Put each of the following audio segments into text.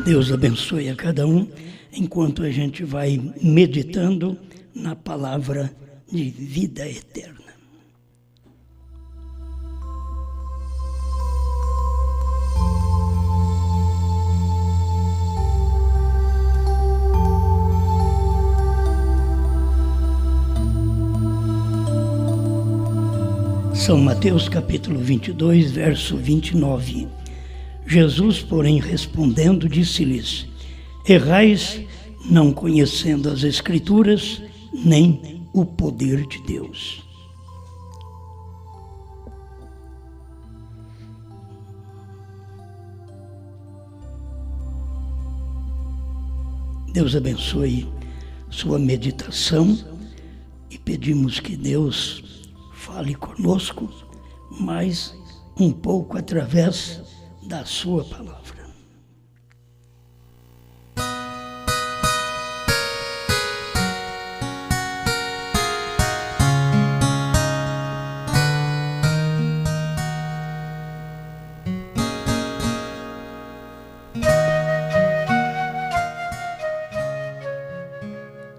Deus abençoe a cada um, enquanto a gente vai meditando na palavra de vida eterna. São Mateus capítulo 22, verso 29. Jesus, porém, respondendo, disse-lhes: errais, não conhecendo as Escrituras, nem o poder de Deus. Deus abençoe sua meditação e pedimos que Deus fale conosco mais um pouco através da sua palavra.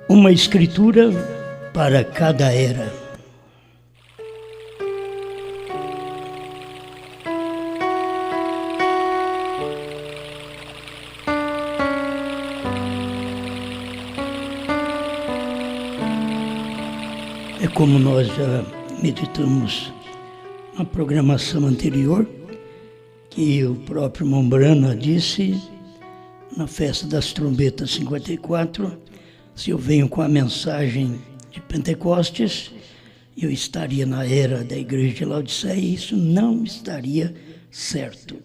Uma escritura para cada era. É como nós já meditamos na programação anterior, que o próprio Mombrana disse na festa das trombetas 54, se eu venho com a mensagem de Pentecostes, eu estaria na era da igreja de Laodiceia, e isso não estaria certo.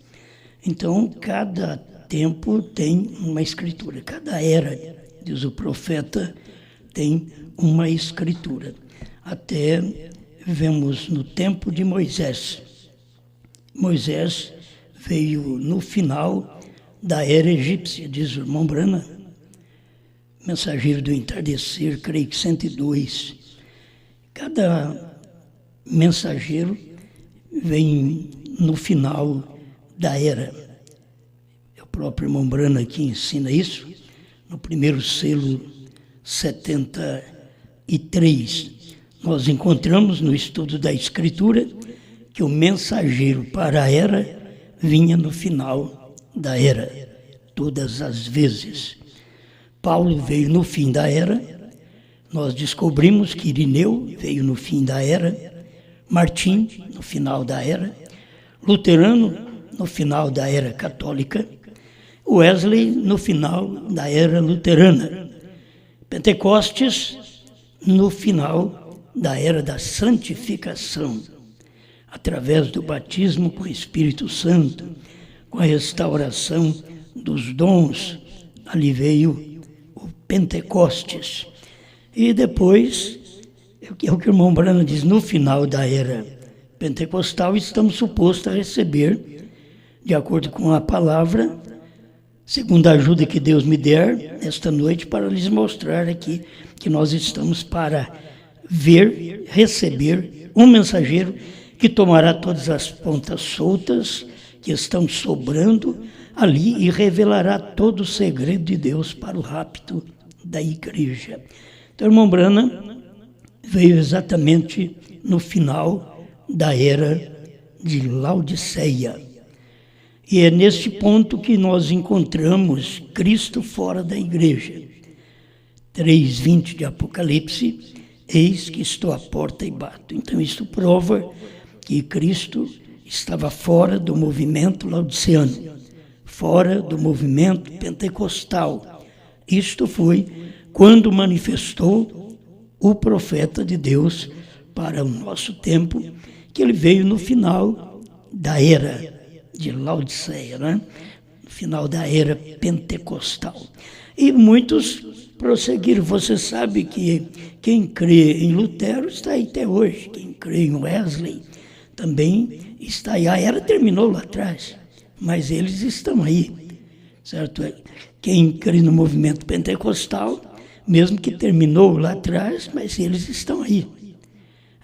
Então, cada tempo tem uma escritura, cada era, diz o profeta, tem uma escritura. Até vemos no tempo de Moisés. Moisés veio no final da era egípcia, diz o irmão Brana, mensageiro do entardecer, creio que 102. Cada mensageiro vem no final da era. É o próprio irmão Brana que ensina isso, no primeiro selo 73. Nós encontramos no estudo da Escritura que o mensageiro para a era vinha no final da era, todas as vezes. Paulo veio no fim da era, nós descobrimos que Irineu veio no fim da era, Martim no final da era, Luterano no final da era católica, Wesley no final da era luterana, Pentecostes no final da era da santificação, através do batismo com o Espírito Santo, com a restauração dos dons, ali veio o Pentecostes. E depois, é o que o irmão Brana diz, no final da era pentecostal, estamos supostos a receber, de acordo com a palavra, segundo a ajuda que Deus me der, esta noite, para lhes mostrar aqui que nós estamos para ver, receber um mensageiro que tomará todas as pontas soltas que estão sobrando ali e revelará todo o segredo de Deus para o rapto da igreja. Então, o irmão Brana veio exatamente no final da era de Laodiceia. E é neste ponto que nós encontramos Cristo fora da igreja. 3:20 de Apocalipse, eis que estou à porta e bato. Então isso prova que Cristo estava fora do movimento laodiceano, fora do movimento pentecostal. Isto foi quando manifestou o profeta de Deus para o nosso tempo, que ele veio no final da era de Laodiceia, né? No final da era pentecostal. E muitos prosseguiram. Você sabe que quem crê em Lutero está aí até hoje. Quem crê em Wesley também está aí. A era terminou lá atrás, mas eles estão aí, certo? Quem crê no movimento pentecostal, mesmo que terminou lá atrás, mas eles estão aí.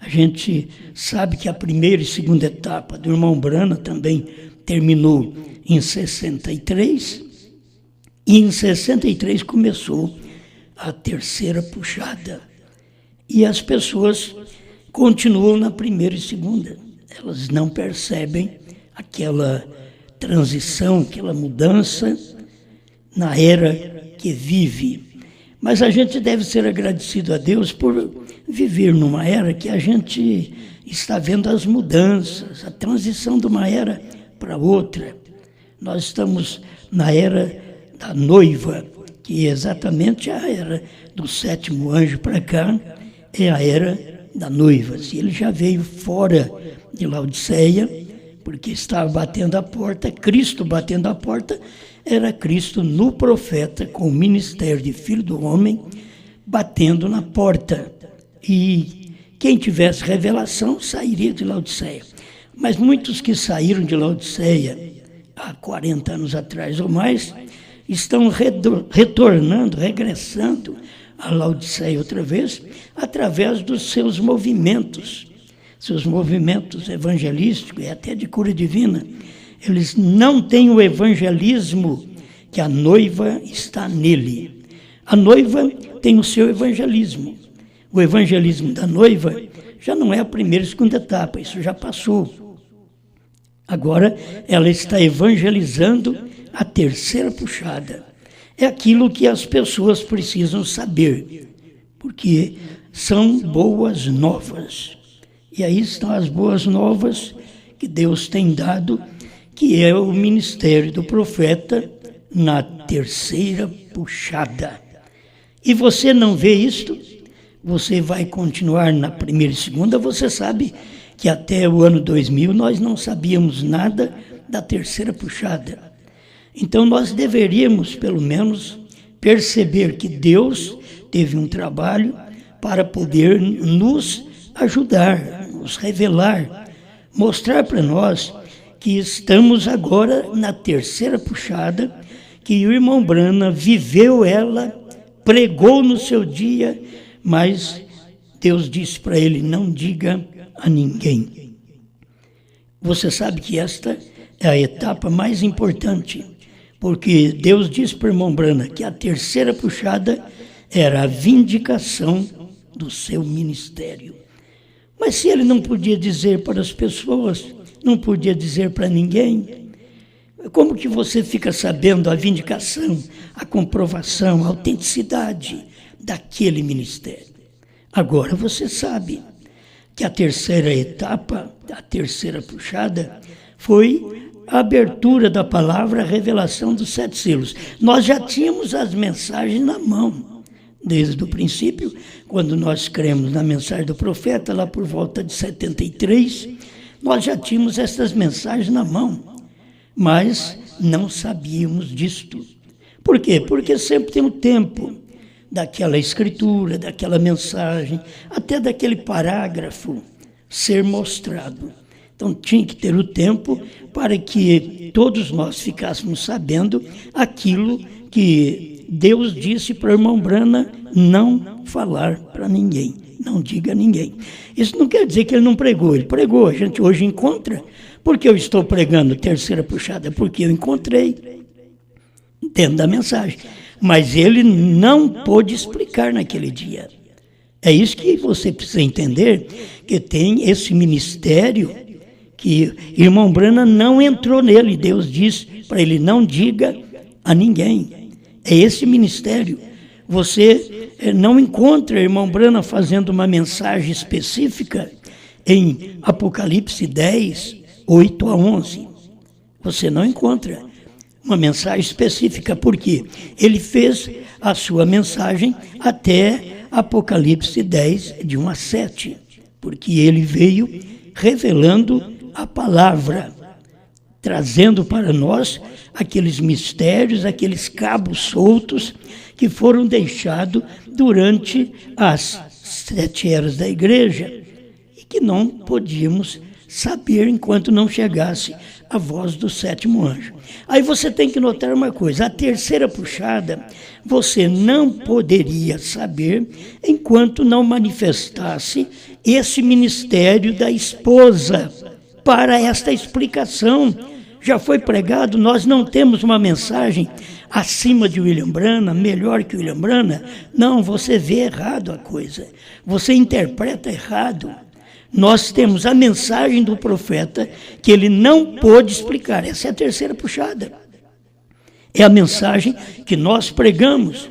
A gente sabe que a primeira e segunda etapa do irmão Brana também terminou em 63, E em 63 começou a terceira puxada. E as pessoas continuam na primeira e segunda. Elas não percebem aquela transição, aquela mudança na era que vive. Mas a gente deve ser agradecido a Deus por viver numa era que a gente está vendo as mudanças, a transição de uma era para outra. Nós estamos na era da noiva, que é exatamente a era do sétimo anjo para cá, é a era da noiva. Se ele já veio fora de Laodiceia, porque estava batendo a porta, Cristo batendo a porta, era Cristo no profeta, com o ministério de Filho do Homem, batendo na porta. E quem tivesse revelação sairia de Laodiceia. Mas muitos que saíram de Laodiceia há 40 anos atrás ou mais, estão retornando, regressando a Laodiceia outra vez, através dos seus movimentos evangelísticos e até de cura divina. Eles não têm o evangelismo que a noiva está nele. A noiva tem o seu evangelismo. O evangelismo da noiva já não é a primeira e segunda etapa, isso já passou. Agora ela está evangelizando a terceira puxada. É aquilo que as pessoas precisam saber, porque são boas novas. E aí estão as boas novas que Deus tem dado, que é o ministério do profeta na terceira puxada. E você não vê isto? Você vai continuar na primeira e segunda, você sabe que até o ano 2000 nós não sabíamos nada da terceira puxada. Então nós deveríamos, pelo menos, perceber que Deus teve um trabalho para poder nos ajudar, nos revelar, mostrar para nós que estamos agora na terceira puxada, que o irmão Brana viveu ela, pregou no seu dia, mas Deus disse para ele, não diga a ninguém. Você sabe que esta é a etapa mais importante, porque Deus disse para o irmão Brana que a terceira puxada era a vindicação do seu ministério. Mas se ele não podia dizer para as pessoas, não podia dizer para ninguém, como que você fica sabendo a vindicação, a comprovação, a autenticidade daquele ministério? Agora você sabe que a terceira etapa, a terceira puxada, foi a abertura da palavra, a revelação dos 7 selos. Nós já tínhamos as mensagens na mão, desde o princípio, quando nós cremos na mensagem do profeta, lá por volta de 73, nós já tínhamos essas mensagens na mão, mas não sabíamos disto. Por quê? Porque sempre tem um tempo daquela escritura, daquela mensagem, até daquele parágrafo ser mostrado. Então tinha que ter o tempo para que todos nós ficássemos sabendo aquilo que Deus disse para o irmão Brana não falar para ninguém, não diga a ninguém. Isso não quer dizer que ele não pregou, ele pregou, a gente hoje encontra. Por que eu estou pregando terceira puxada? Porque eu encontrei dentro da mensagem. Mas ele não pôde explicar naquele dia. É isso que você precisa entender, que tem esse ministério que irmão Brana não entrou nele. Deus disse para ele, não diga a ninguém. É esse ministério. Você não encontra irmão Brana fazendo uma mensagem específica em Apocalipse 10, 8 a 11. Você não encontra uma mensagem específica, porque ele fez a sua mensagem até Apocalipse 10, de 1 a 7, porque ele veio revelando a palavra, trazendo para nós aqueles mistérios, aqueles cabos soltos que foram deixados durante as 7 eras da igreja e que não podíamos saber enquanto não chegasse a voz do 7º anjo. Aí você tem que notar uma coisa, a terceira puxada você não poderia saber enquanto não manifestasse esse ministério da esposa para esta explicação já foi pregado, nós não temos uma mensagem acima de William Branham, melhor que William Branham. Não, você vê errado a coisa, você interpreta errado. Nós temos a mensagem do profeta que ele não pôde explicar. Essa é a terceira puxada. É a mensagem que nós pregamos.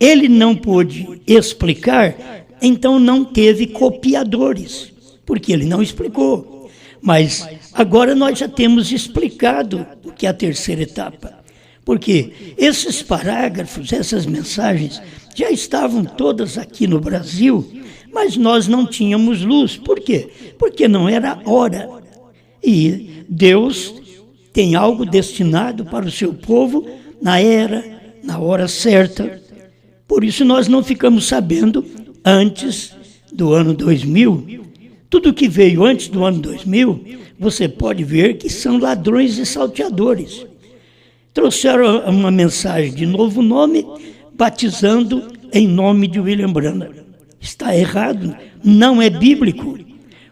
Ele não pôde explicar, então não teve copiadores, porque ele não explicou. Mas agora nós já temos explicado o que é a terceira etapa. Porque esses parágrafos, essas mensagens, já estavam todas aqui no Brasil, mas nós não tínhamos luz. Por quê? Porque não era hora. E Deus tem algo destinado para o seu povo na hora certa. Por isso nós não ficamos sabendo antes do ano 2000. Tudo que veio antes do ano 2000, você pode ver que são ladrões e salteadores. Trouxeram uma mensagem de novo nome, batizando em nome de William Branham. Está errado, não é bíblico.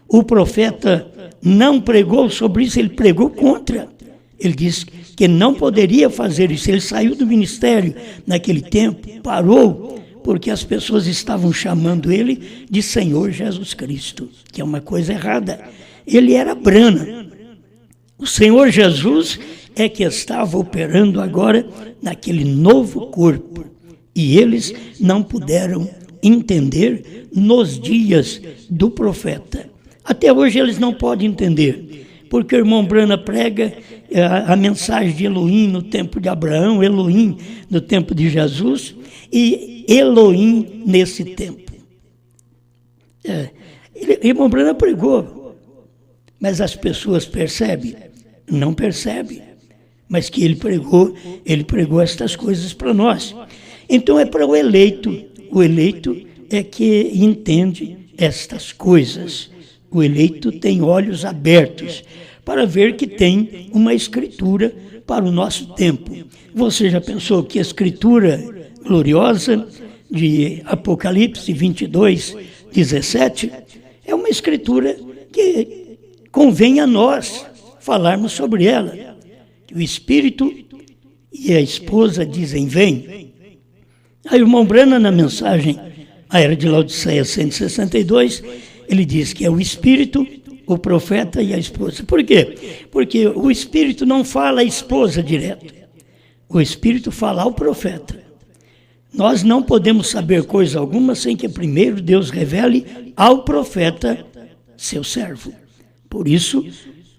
O profeta não pregou sobre isso, ele pregou contra. Ele disse que não poderia fazer isso. Ele saiu do ministério naquele tempo, parou, porque as pessoas estavam chamando ele de Senhor Jesus Cristo, que é uma coisa errada. Ele era Branham. O Senhor Jesus é que estava operando agora naquele novo corpo. E eles não puderam entender nos dias do profeta. Até hoje eles não podem entender, porque o irmão Branham prega a mensagem de Elohim no tempo de Abraão, Elohim no tempo de Jesus e Elohim nesse tempo. O irmão Branham pregou, mas as pessoas percebem? Não percebem. Mas que ele pregou estas coisas para nós. Então é para o eleito é que entende estas coisas. O eleito tem olhos abertos para ver que tem uma escritura para o nosso tempo. Você já pensou que a escritura gloriosa de Apocalipse 22, 17, é uma escritura que convém a nós falarmos sobre ela. O Espírito e a esposa dizem, vem. Aí o irmão Branham, na mensagem A Era de Laodiceia 162, ele diz que é o Espírito, o profeta e a esposa. Por quê? Porque o Espírito não fala a esposa direto. O Espírito fala ao profeta. Nós não podemos saber coisa alguma sem que primeiro Deus revele ao profeta, seu servo. Por isso,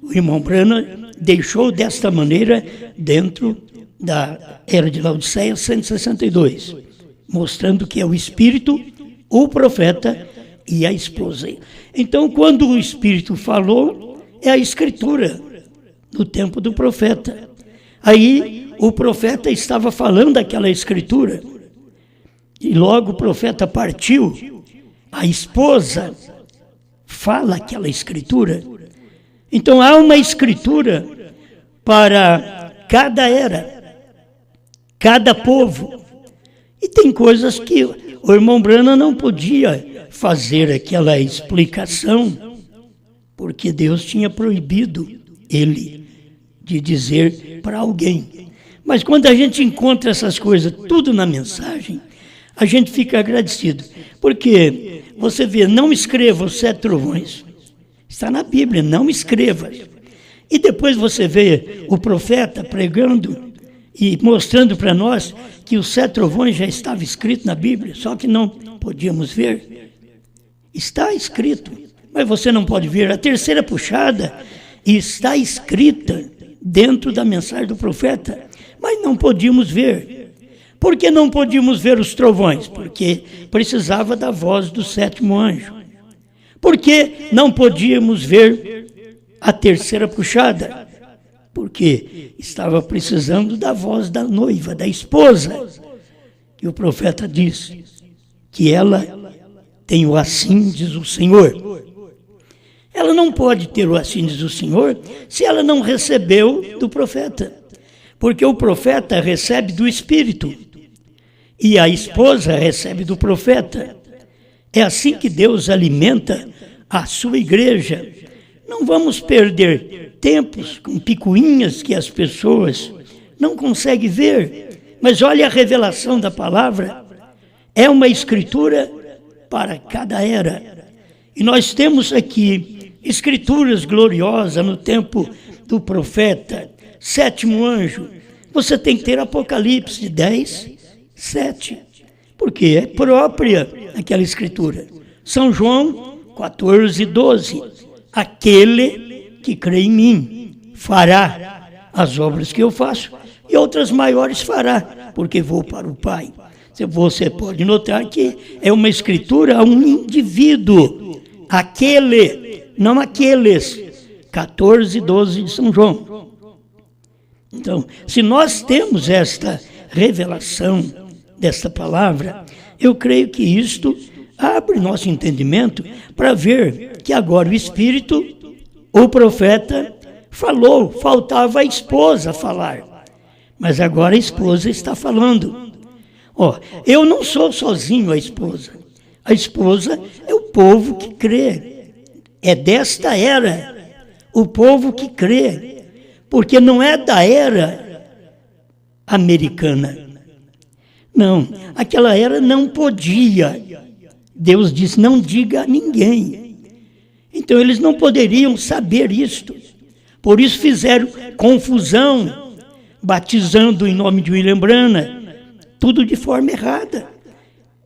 o irmão Branham deixou desta maneira dentro da Era de Laodiceia 162, mostrando que é o Espírito, o profeta e a esposa. Então, quando o Espírito falou, é a Escritura, no tempo do profeta. Aí, o profeta estava falando aquela Escritura, e logo o profeta partiu, a esposa fala aquela Escritura. Então, há uma Escritura para cada era, cada povo. E tem coisas que o irmão Branham não podia fazer aquela explicação, porque Deus tinha proibido ele de dizer para alguém. Mas quando a gente encontra essas coisas tudo na mensagem, a gente fica agradecido. Porque você vê, não escreva os 7 trovões. Está na Bíblia, não escreva. E depois você vê o profeta pregando e mostrando para nós que os 7 trovões já estava escrito na Bíblia, só que não podíamos ver. Está escrito, mas você não pode ver. A terceira puxada está escrita dentro da mensagem do profeta, mas não podíamos ver. Por que não podíamos ver os trovões? Porque precisava da voz do 7º anjo. Por que não podíamos ver a terceira puxada? Porque estava precisando da voz da noiva, da esposa. E o profeta disse que ela tem o assim diz o Senhor. Ela não pode ter o assim diz o Senhor se ela não recebeu do profeta. Porque o profeta recebe do Espírito e a esposa recebe do profeta. É assim que Deus alimenta a sua igreja. Não vamos perder tempos com picuinhas que as pessoas não conseguem ver, mas olha a revelação da palavra, é uma escritura para cada era. E nós temos aqui escrituras gloriosas no tempo do profeta, sétimo anjo. Você tem que ter Apocalipse 10, 7, porque é própria aquela escritura. São João 14, 12. Aquele que crê em mim fará as obras que eu faço e outras maiores fará, porque vou para o Pai. Você pode notar que é uma escritura a um indivíduo. Aquele, não aqueles. 14, 12 de São João. Então, se nós temos esta revelação desta palavra, eu creio que isto abre nosso entendimento para ver que agora o Espírito, o profeta, falou, faltava a esposa falar. Mas agora a esposa está falando. Eu não sou sozinho a esposa. A esposa é o povo que crê. É desta era, o povo que crê. Porque não é da era americana. Não, aquela era não podia. Deus disse, não diga a ninguém. Então eles não poderiam saber isto. Por isso fizeram confusão, batizando em nome de William Branham, tudo de forma errada.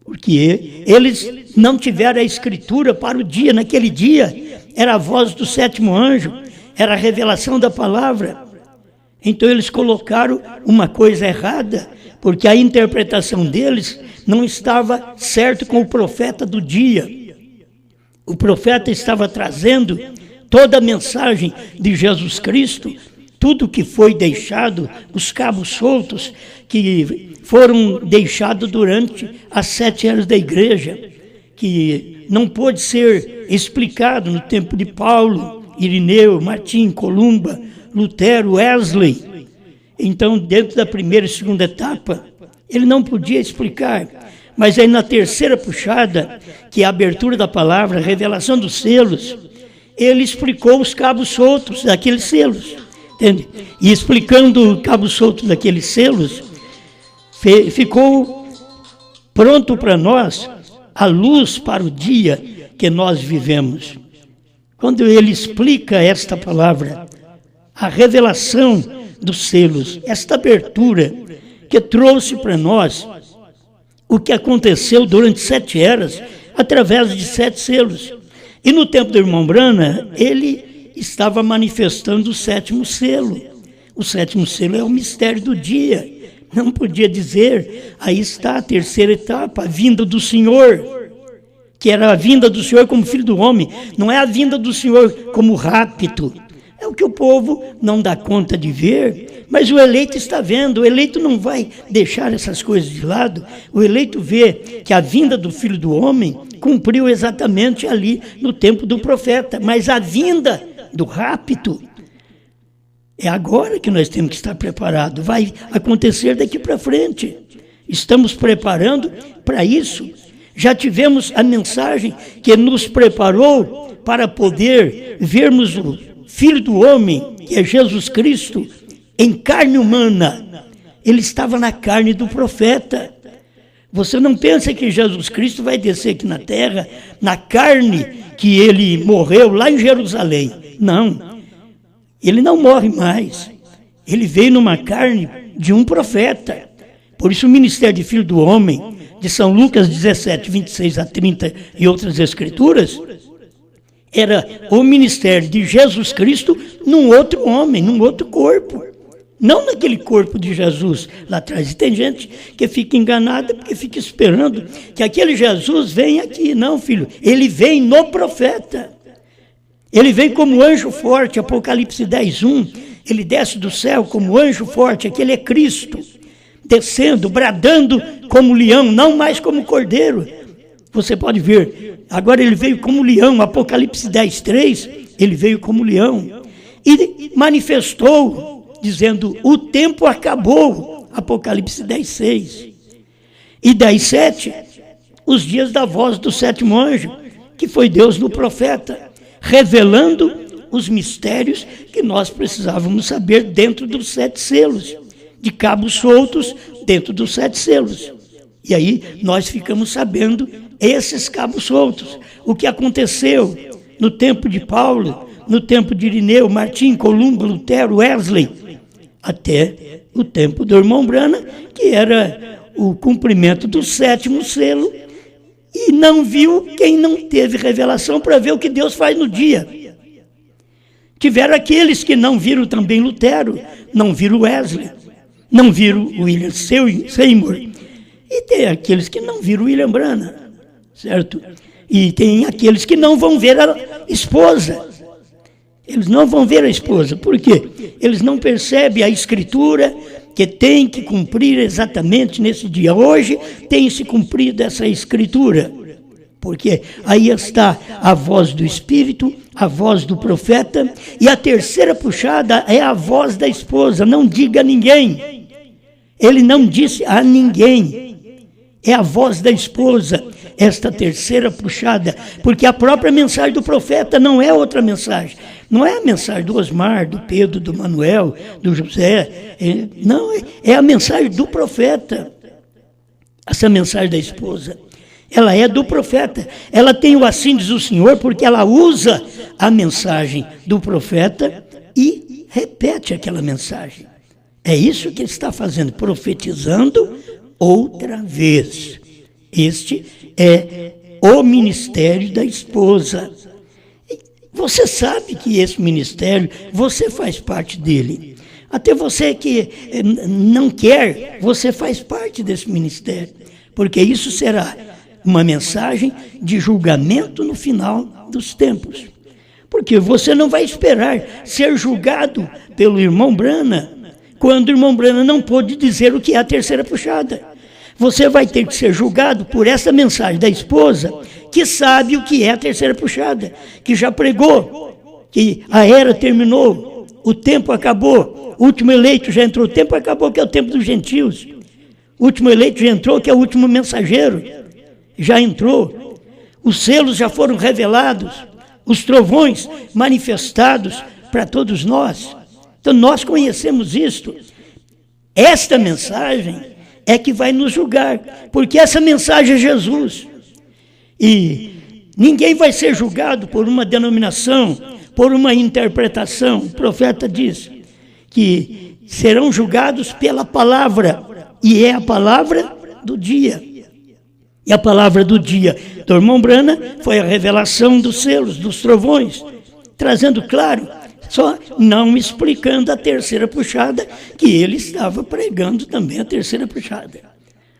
Porque eles não tiveram a escritura para o dia. Naquele dia era a voz do sétimo anjo, era a revelação da palavra. Então eles colocaram uma coisa errada, porque a interpretação deles não estava certo com o profeta do dia. O profeta estava trazendo toda a mensagem de Jesus Cristo, tudo que foi deixado, os cabos soltos que foram deixados durante as 7 eras da igreja, que não pôde ser explicado no tempo de Paulo, Irineu, Martim, Columba, Lutero, Wesley. Então, dentro da primeira e segunda etapa, ele não podia explicar. Mas aí na terceira puxada, que é a abertura da palavra, a revelação dos selos, ele explicou os cabos soltos daqueles selos. Entende? E explicando o cabo solto daqueles selos, ficou pronto para nós a luz para o dia que nós vivemos. Quando ele explica esta palavra, a revelação dos selos, esta abertura que trouxe para nós o que aconteceu durante 7 eras, através de 7 selos. E no tempo do irmão Branham, ele estava manifestando o 7º selo. O 7º selo é o mistério do dia. Não podia dizer, aí está a terceira etapa, a vinda do Senhor, que era a vinda do Senhor como Filho do Homem, não é a vinda do Senhor como rapto. É o que o povo não dá conta de ver, mas o eleito está vendo. O eleito não vai deixar essas coisas de lado. O eleito vê que a vinda do Filho do Homem cumpriu exatamente ali no tempo do profeta, mas a vinda do rapto é agora que nós temos que estar preparados. Vai acontecer daqui para frente. Estamos preparando para isso. Já tivemos a mensagem que nos preparou para poder vermos o Filho do Homem, que é Jesus Cristo, em carne humana. Ele estava na carne do profeta. Você não pensa que Jesus Cristo vai descer aqui na terra, na carne que ele morreu lá em Jerusalém. Não. Ele não morre mais. Ele veio numa carne de um profeta. Por isso o ministério de Filho do Homem, de São Lucas 17, 26 a 30 e outras escrituras, era o ministério de Jesus Cristo num outro homem, num outro corpo. Não naquele corpo de Jesus lá atrás. E tem gente que fica enganada porque fica esperando que aquele Jesus venha aqui. Não, filho, ele vem no profeta. Ele vem como anjo forte, Apocalipse 10, 1. Ele desce do céu como anjo forte, aquele é Cristo. Descendo, bradando como leão, não mais como cordeiro. Você pode ver, agora ele veio como leão, Apocalipse 10, 3, ele veio como leão. E manifestou, dizendo, o tempo acabou, Apocalipse 10, 6. E 10, 7, os dias da voz do 7º anjo, que foi Deus no profeta, revelando os mistérios que nós precisávamos saber dentro dos 7 selos, de cabos soltos dentro dos 7 selos. E aí nós ficamos sabendo esses cabos soltos, o que aconteceu no tempo de Paulo, no tempo de Irineu, Martim, Columba, Lutero, Wesley, até o tempo do irmão Branham, que era o cumprimento do 7º selo, e não viu quem não teve revelação para ver o que Deus faz no dia. Tiveram aqueles que não viram também Lutero, não viram Wesley, não viram William Seymour, e tem aqueles que não viram William Branham, certo? E tem aqueles que não vão ver a esposa. Eles não vão ver a esposa. Por quê? Eles não percebem a Escritura que tem que cumprir exatamente nesse dia. Hoje tem se cumprido essa Escritura. Porque aí está a voz do Espírito, a voz do profeta, e a terceira puxada é a voz da esposa. Não diga a ninguém. Ele não disse a ninguém. É a voz da esposa, esta terceira puxada, porque a própria mensagem do profeta não é outra mensagem. Não é a mensagem do Osmar, do Pedro, do Manuel, do José. Não, é a mensagem do profeta. Essa mensagem da esposa, ela é do profeta. Ela tem o assim diz o Senhor, porque ela usa a mensagem do profeta e repete aquela mensagem. É isso que ele está fazendo, profetizando outra vez. Este é o ministério da esposa. Você sabe que esse ministério, você faz parte dele. Até você que não quer, você faz parte desse ministério. Porque isso será uma mensagem de julgamento no final dos tempos. Porque você não vai esperar ser julgado pelo irmão Branham, quando o irmão Branham não pôde dizer o que é a terceira puxada. Você vai ter que ser julgado por essa mensagem da esposa, que sabe o que é a terceira puxada, que já pregou, que a era terminou, o tempo acabou, o último eleito já entrou, o tempo acabou, que é o tempo dos gentios. O último eleito já entrou, que é o último mensageiro, já entrou. Os selos já foram revelados, os trovões manifestados para todos nós. Então nós conhecemos isto. Esta mensagem é que vai nos julgar, porque essa mensagem é Jesus. E ninguém vai ser julgado por uma denominação, por uma interpretação. O profeta diz que serão julgados pela palavra, e é a palavra do dia. E a palavra do dia do irmão Branham foi a revelação dos selos, dos trovões, trazendo claro, só não explicando a terceira puxada, que ele estava pregando também a terceira puxada.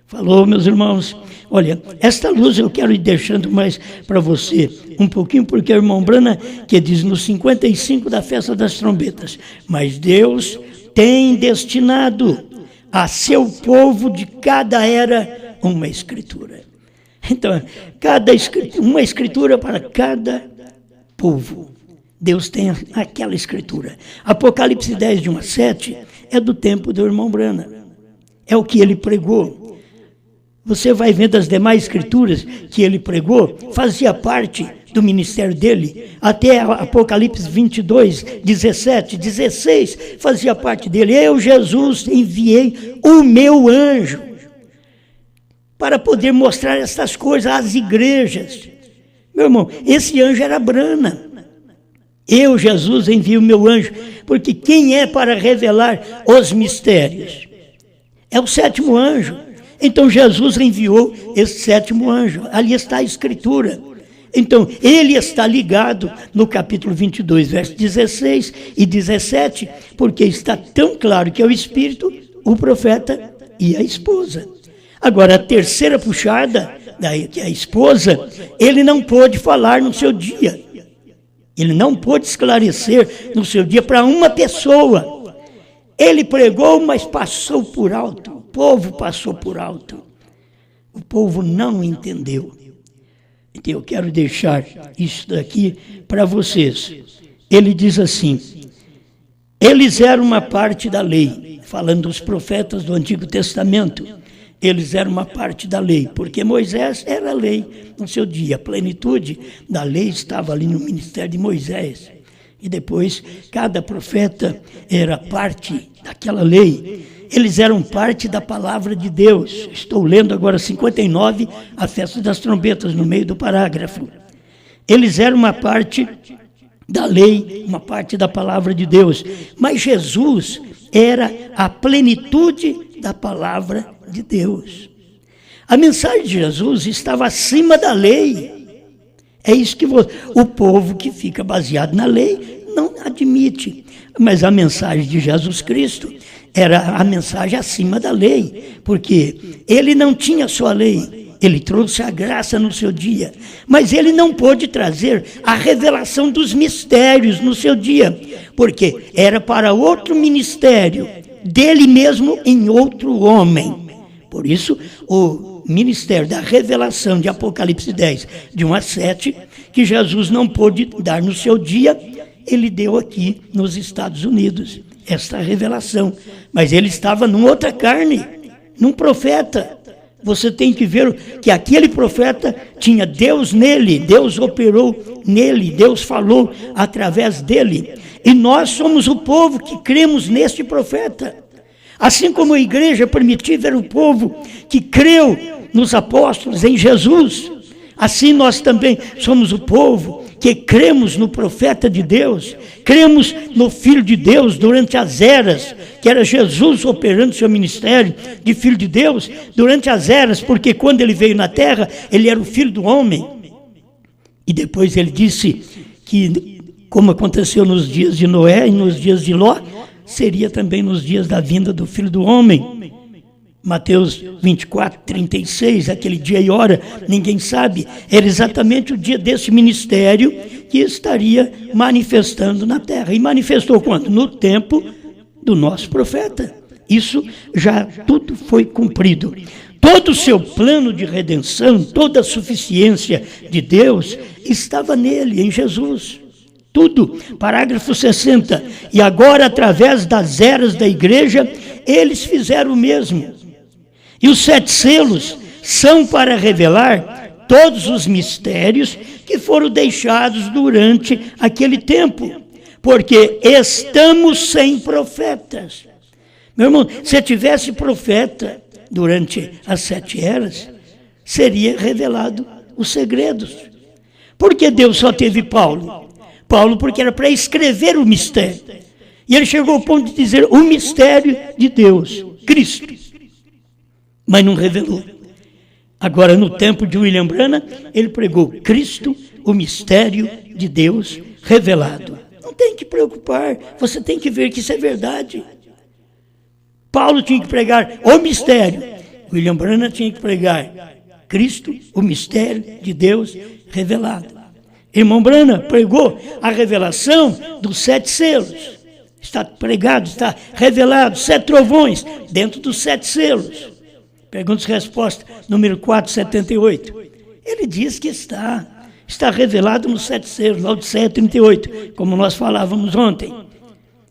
Falou, meus irmãos, olha, esta luz eu quero ir deixando mais para você um pouquinho, porque o irmão Branham, que diz no 55 da festa das trombetas, mas Deus tem destinado a seu povo de cada era uma escritura. Então, uma escritura para cada povo. Deus tem aquela escritura. Apocalipse 10, de 1 a 7, é do tempo do irmão Branham. É o que ele pregou. Você vai vendo as demais escrituras que ele pregou, fazia parte do ministério dele. Até Apocalipse 22, 17, 16, fazia parte dele. Eu, Jesus, enviei o meu anjo para poder mostrar essas coisas às igrejas. Meu irmão, esse anjo era Branham. Eu, Jesus, envio o meu anjo, porque quem é para revelar os mistérios? É o 7º anjo. Então Jesus enviou esse 7º anjo. Ali está a escritura. Então, ele está ligado no capítulo 22, versos 16 e 17, porque está tão claro que é o Espírito, o profeta e a esposa. Agora, a terceira puxada, que é a esposa, ele não pôde falar no seu dia. Ele não pôde esclarecer no seu dia para uma pessoa. Ele pregou, mas passou por alto. O povo passou por alto. O povo não entendeu. Então eu quero deixar isso daqui para vocês. Ele diz assim: eles eram uma parte da lei, falando dos profetas do Antigo Testamento. Eles eram uma parte da lei, porque Moisés era a lei no seu dia. A plenitude da lei estava ali no ministério de Moisés. E depois, cada profeta era parte daquela lei. Eles eram parte da palavra de Deus. Estou lendo agora 59, a festa das trombetas, no meio do parágrafo. Eles eram uma parte da lei, uma parte da palavra de Deus. Mas Jesus era a plenitude da palavra de Deus. A mensagem de Jesus estava acima da lei. É isso que o povo que fica baseado na lei não admite. Mas a mensagem de Jesus Cristo era a mensagem acima da lei, porque ele não tinha só a lei, ele trouxe a graça no seu dia, mas ele não pôde trazer a revelação dos mistérios no seu dia, porque era para outro ministério, dele mesmo em outro homem. Por isso, o ministério da revelação de Apocalipse 10, de 1 a 7, que Jesus não pôde dar no seu dia, ele deu aqui nos Estados Unidos, esta revelação. Mas ele estava numa outra carne, num profeta. Você tem que ver que aquele profeta tinha Deus nele, Deus operou nele, Deus falou através dele. E nós somos o povo que cremos neste profeta. Assim como a igreja primitiva era o povo que creu nos apóstolos, em Jesus, assim nós também somos o povo que cremos no profeta de Deus, cremos no Filho de Deus durante as eras, que era Jesus operando seu ministério de Filho de Deus, durante as eras, porque quando ele veio na terra, ele era o Filho do homem. E depois ele disse que, como aconteceu nos dias de Noé e nos dias de Ló, seria também nos dias da vinda do Filho do homem. Mateus 24, 36, aquele dia e hora, ninguém sabe, era exatamente o dia desse ministério que estaria manifestando na terra. E manifestou quando? No tempo do nosso profeta. Isso já tudo foi cumprido. Todo o seu plano de redenção, toda a suficiência de Deus estava nele, em Jesus. Tudo. Parágrafo 60. E agora, através das eras da igreja, eles fizeram o mesmo. E os 7 selos são para revelar todos os mistérios que foram deixados durante aquele tempo, porque estamos sem profetas. Meu irmão, se tivesse profeta durante as 7 eras, seria revelado os segredos. Por que Deus só teve Paulo? Paulo porque era para escrever o mistério. E ele chegou ao ponto de dizer o mistério de Deus, Cristo. Mas não revelou. Agora, no tempo de William Branham, ele pregou Cristo, o mistério de Deus revelado. Não tem que preocupar, você tem que ver que isso é verdade. Paulo tinha que pregar o mistério, William Branham tinha que pregar Cristo, o mistério de Deus revelado. Irmão Branham pregou a revelação dos 7 selos. Está pregado, está revelado, 7 trovões dentro dos 7 selos. Perguntas e respostas, número 478. Ele diz que está revelado nos 7 selos, Laodiceia 38, como nós falávamos ontem.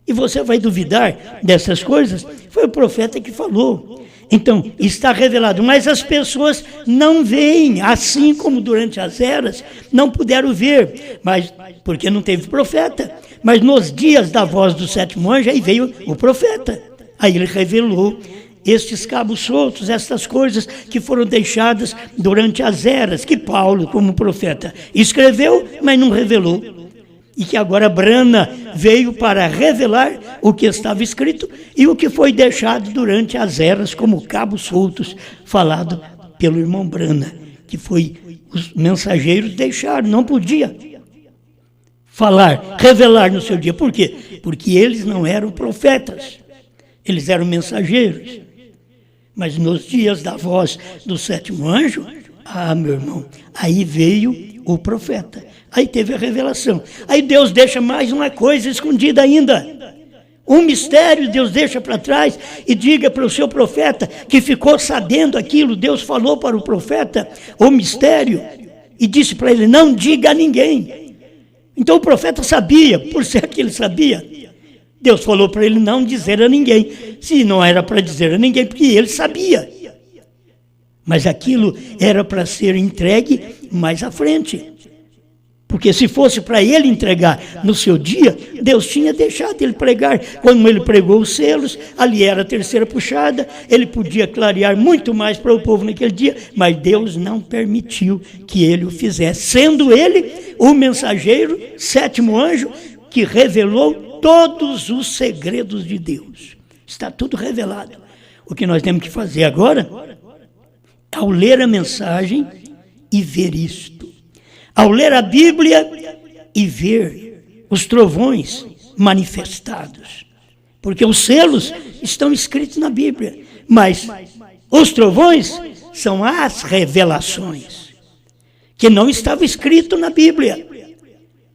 E você vai duvidar dessas coisas? Foi o profeta que falou. Então, está revelado, mas as pessoas não veem, assim como durante as eras, não puderam ver, mas porque não teve profeta. Mas nos dias da voz do 7º anjo, aí veio o profeta. Aí ele revelou estes cabos soltos, estas coisas que foram deixadas durante as eras, que Paulo, como profeta, escreveu, mas não revelou. E que agora Branham veio para revelar o que estava escrito e o que foi deixado durante as eras, como cabos soltos, falado pelo irmão Branham, que foi os mensageiros deixaram, não podia falar, revelar no seu dia. Por quê? Porque eles não eram profetas, eles eram mensageiros. Mas nos dias da voz do 7º anjo, meu irmão, aí veio o profeta. Aí teve a revelação. Aí Deus deixa mais uma coisa escondida ainda. Um mistério Deus deixa para trás e diga para o seu profeta que ficou sabendo aquilo. Deus falou para o profeta o mistério e disse para ele, não diga a ninguém. Então o profeta sabia, por ser que ele sabia. Deus falou para ele não dizer a ninguém, se não era para dizer a ninguém, porque ele sabia. Mas aquilo era para ser entregue mais à frente, Porque se fosse para ele entregar no seu dia, Deus tinha deixado ele pregar. Quando ele pregou os selos, ali era a terceira puxada, ele podia clarear muito mais para o povo naquele dia, mas Deus não permitiu que ele o fizesse, sendo ele o mensageiro, sétimo anjo, que revelou todos os segredos de Deus. Está tudo revelado. O que nós temos que fazer agora, ao ler a mensagem e ver isto. Ao ler a Bíblia e ver os trovões manifestados. Porque os selos estão escritos na Bíblia, mas os trovões são as revelações, que não estava escrito na Bíblia,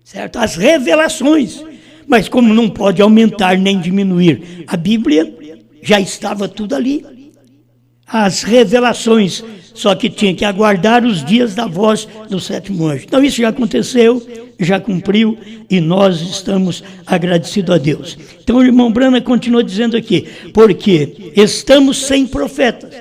certo? As revelações, mas como não pode aumentar nem diminuir, a Bíblia já estava tudo ali. As revelações, só que tinha que aguardar os dias da voz do sétimo anjo. Então isso já aconteceu, já cumpriu, e nós estamos agradecidos a Deus. Então o irmão Brana continua dizendo aqui, porque estamos sem profetas.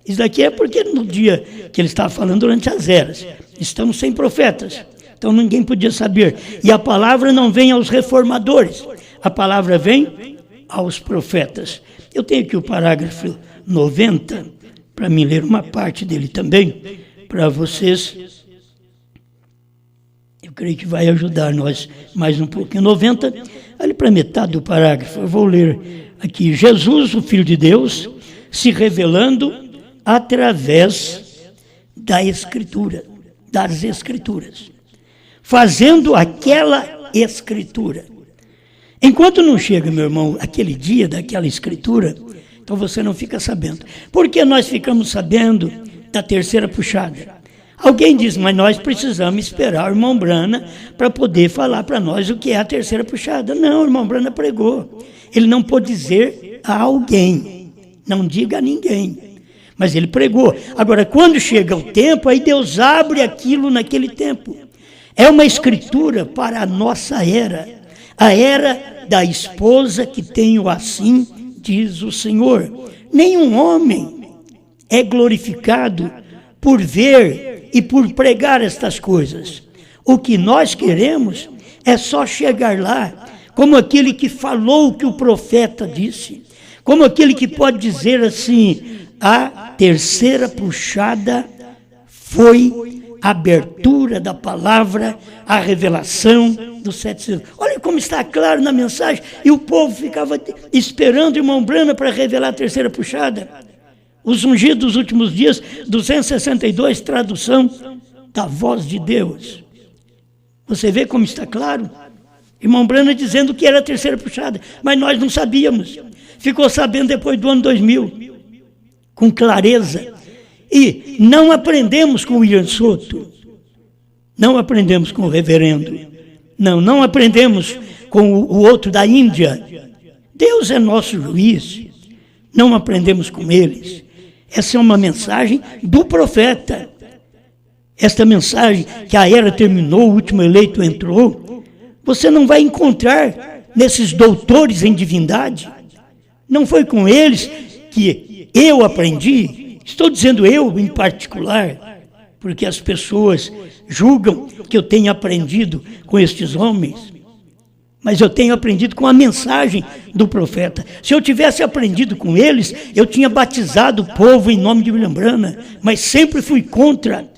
Isso daqui é porque no dia que ele estava falando durante as eras, estamos sem profetas. Então ninguém podia saber. E a palavra não vem aos reformadores, a palavra vem aos profetas. Eu tenho aqui o parágrafo 90, para mim ler uma parte dele também, para vocês. Eu creio que vai ajudar nós mais um pouquinho. 90, ali para metade do parágrafo, eu vou ler aqui. Jesus, o Filho de Deus, se revelando através da Escritura, das Escrituras, fazendo aquela Escritura. Enquanto não chega, meu irmão, aquele dia daquela Escritura, então você não fica sabendo. Por que nós ficamos sabendo da terceira puxada? Alguém diz, mas nós precisamos esperar o irmão Brana para poder falar para nós o que é a terceira puxada. Não, o irmão Brana pregou. Ele não pôde dizer a alguém, não diga a ninguém, mas ele pregou. Agora, quando chega o tempo, aí Deus abre aquilo naquele tempo. É uma escritura para a nossa era, a era da esposa que tenho assim, diz o Senhor. Nenhum homem é glorificado por ver e por pregar estas coisas. O que nós queremos é só chegar lá, como aquele que falou o que o profeta disse, como aquele que pode dizer assim, a terceira puxada foi a abertura da palavra, a revelação dos 7 selos. Olha como está claro na mensagem, e o povo ficava esperando o irmão Brana para revelar a terceira puxada. Os ungidos dos últimos dias, 262, tradução da voz de Deus. Você vê como está claro? Irmão Brana dizendo que era a terceira puxada, mas nós não sabíamos. Ficou sabendo depois do ano 2000, com clareza. E não aprendemos com o William Soto, não aprendemos com o reverendo, não aprendemos com o outro da Índia. Deus é nosso juiz, não aprendemos com eles. Essa é uma mensagem do profeta. Esta mensagem que a era terminou, o último eleito entrou, você não vai encontrar nesses doutores em divindade. Não foi com eles que eu aprendi. Estou dizendo eu em particular, porque as pessoas julgam que eu tenho aprendido com estes homens, mas eu tenho aprendido com a mensagem do profeta. Se eu tivesse aprendido com eles, eu tinha batizado o povo em nome de William Brana, mas sempre fui contra.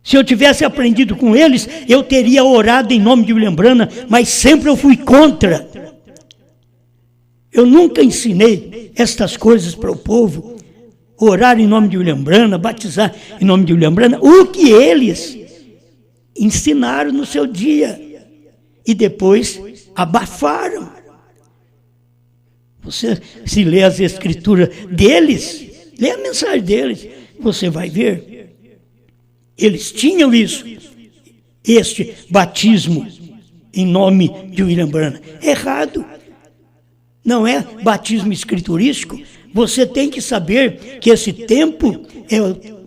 Se eu tivesse aprendido com eles, eu teria orado em nome de William Brana, mas sempre eu fui contra. Eu nunca ensinei estas coisas para o povo. Orar em nome de William Brana, batizar em nome de William Brana, o que eles ensinaram no seu dia e depois abafaram. Você, se lê as escrituras deles, lê a mensagem deles, você vai ver. Eles tinham isso, este batismo em nome de William Brana. Errado. Não é batismo escriturístico. Você tem que saber que esse tempo,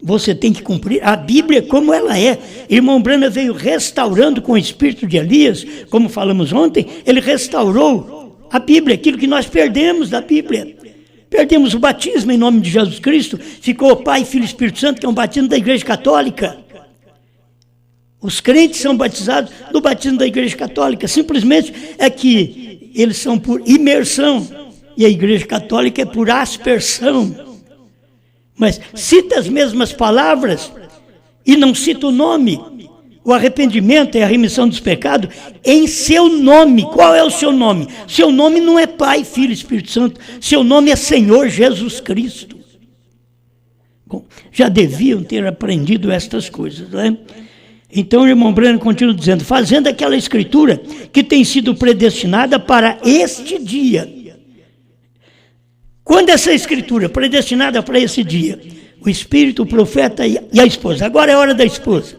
você tem que cumprir a Bíblia como ela é. Irmão Brana veio restaurando com o espírito de Elias, como falamos ontem, ele restaurou a Bíblia, aquilo que nós perdemos da Bíblia. Perdemos o batismo em nome de Jesus Cristo, ficou o Pai, Filho e Espírito Santo, que é um batismo da Igreja Católica. Os crentes são batizados no batismo da Igreja Católica. Simplesmente é que eles são por imersão e a Igreja Católica é por aspersão. Mas cita as mesmas palavras e não cita o nome. O arrependimento é a remissão dos pecados em seu nome. Qual é o seu nome? Seu nome não é Pai, Filho e Espírito Santo. Seu nome é Senhor Jesus Cristo. Bom, já deviam ter aprendido estas coisas, não é? Então o irmão Branham continua dizendo, fazendo aquela escritura que tem sido predestinada para este dia. Quando essa escritura predestinada para esse dia? O Espírito, o profeta e a esposa. Agora é a hora da esposa.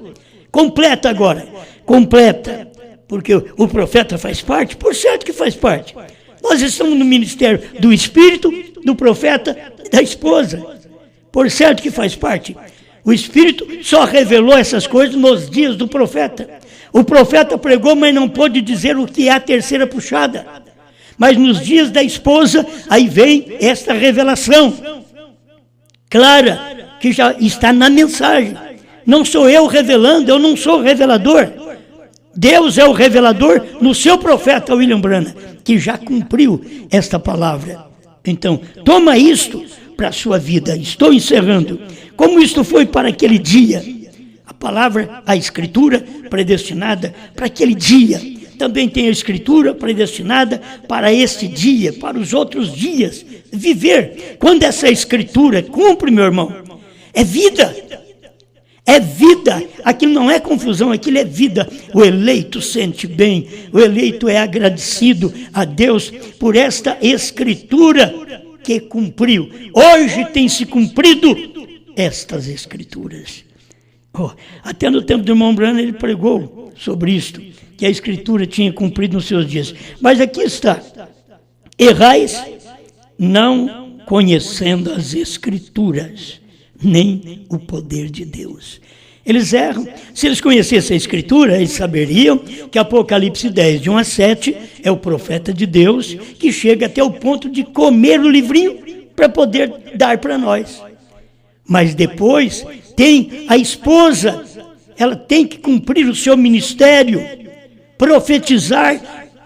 Completa agora. Completa. Porque o profeta faz parte? Por certo que faz parte. Nós estamos no ministério do Espírito, do profeta e da esposa. Por certo que faz parte. O Espírito só revelou essas coisas nos dias do profeta. O profeta pregou, mas não pôde dizer o que é a terceira puxada. Mas nos dias da esposa, aí vem esta revelação clara, que já está na mensagem. Não sou eu revelando, eu não sou revelador. Deus é o revelador no seu profeta William Branham, que já cumpriu esta palavra. Então, toma isto para a sua vida. Estou encerrando. Como isto foi para aquele dia? A palavra, a escritura predestinada para aquele dia. Também tem a escritura predestinada para este dia, para os outros dias. Viver. Quando essa escritura cumpre, meu irmão, é vida. É vida. Aquilo não é confusão, aquilo é vida. O eleito sente bem. O eleito é agradecido a Deus por esta escritura que cumpriu. Hoje tem se cumprido estas escrituras. Até no tempo do irmão Branham ele pregou sobre isto, que a escritura tinha cumprido nos seus dias. Mas aqui está. Errais não conhecendo as escrituras, nem o poder de Deus. Eles erram. Se eles conhecessem a escritura, eles saberiam que Apocalipse 10, de 1 a 7, é o profeta de Deus que chega até o ponto de comer o livrinho para poder dar para nós. Mas depois tem a esposa, ela tem que cumprir o seu ministério, profetizar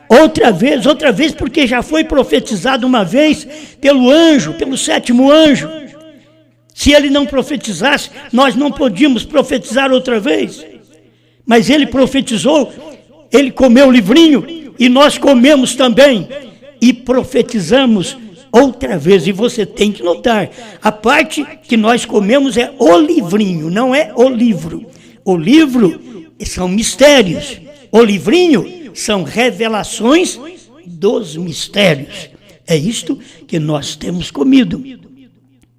outra vez, porque já foi profetizado uma vez pelo anjo, pelo sétimo anjo. Se ele não profetizasse, nós não podíamos profetizar outra vez. Mas ele profetizou, ele comeu o livrinho e nós comemos também e profetizamos outra vez. E você tem que notar, a parte que nós comemos é o livrinho, não é o livro. O livro são mistérios, o livrinho são revelações dos mistérios. É isto que nós temos comido.